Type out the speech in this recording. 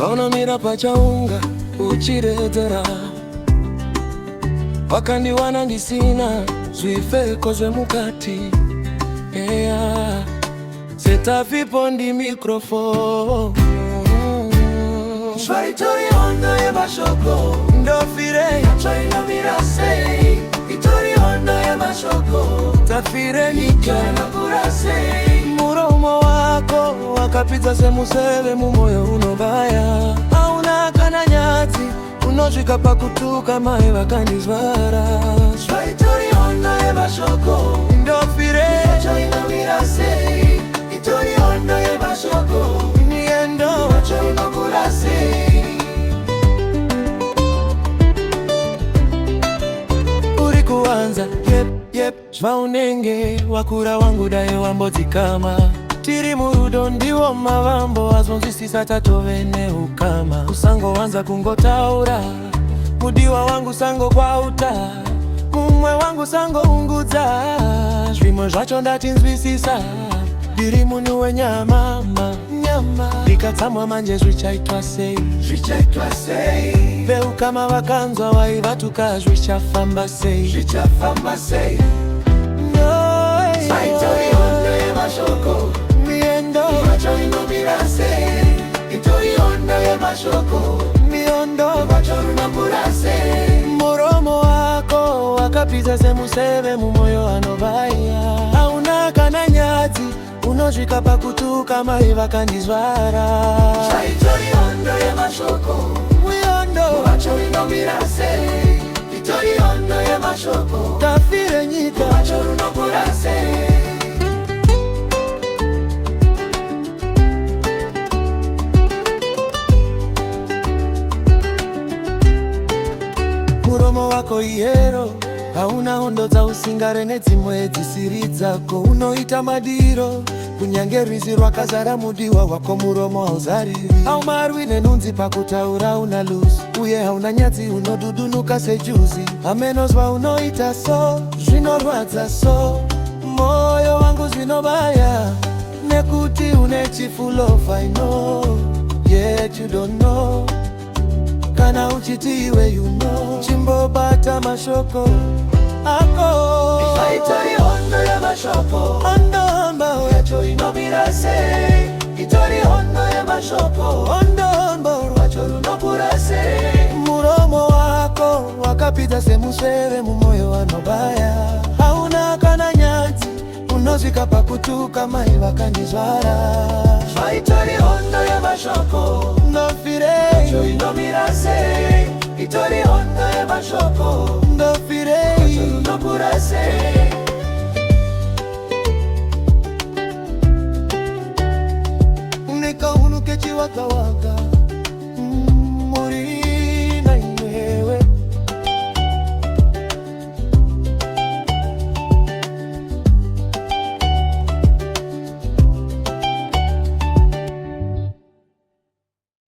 Zona mira pachaunga uchiredera wakandi wanandisina zwife koze mukati Seta vipo ndi mikrofon Shwaritori hondo ye bashoko Ndofire Chaina mirase Itori hondo ye bashoko Tafire nikana kurase Muromo wako wakapita semusele mumoyo unobaya Hauna kana nyati unojika pakutuka mae wakandizvara Shwaritori hondo ye bashoko Ndofire Chaina mirase Itori hondo ye bashoko Niendo Chaina kurase Uri kuanza Zvaunenge wakura wangu daye wambodzi kama Tiri murudo ndiwo mavambo azonzwisisa tatovene ukama Usango wanza kungotaura Mudiwa wangu sango kwauta Mumwe wangu sango ungudza Zvimwe zvacho ndatinzwisisa Ndiri munhu wenyama Ndikatsamwa manje zvichaitwa sei Veukama vakanzwa vaivatuka zvichafamba sei Saitori hondo ye mashoko Miendo Iwacho inomirase Itori hondo ye mashoko Miondo Iwacho runamurase Muromo wako wakapita semuseve mumoyo anobaya Hauna kana nyati unozvika pakutuka mai vakandizvara Saitori hondo ye mashoko Miondo Iwacho inomirase Itori hondo ye mashoko Tafire nyika Iwacho runamurase Muromo wako ihero hauna hondo dza usingare nedzimwe dzisiri dzako Unoita madiro kunyange rwizi rwakazara mudiwa wako muromo hauzariri Haumarwi nenunzi pakutaura una luzi Uye hauna nyadzi unodudunuka sejuzi Amenozwa unoita so zvinorwadza so Moyo wangu zvinobaya nekuti une chifull of I know Yet you don't know Kana uchiti iwe you know Chimbobata mashoko ako Saitori hondo ya mashoko Hondo hamba Yacho inomirase Itori hondo ya mashoko Hondo hamba Wacho runopurase Muromo wako wakapita semuseve mumoyo wanobaya Hauna kana nyati unozvika pakutuka mai vakandizvara Saitori hondo ya mashoko Ndofire Yacho inomirase Itori hondo ya mashoko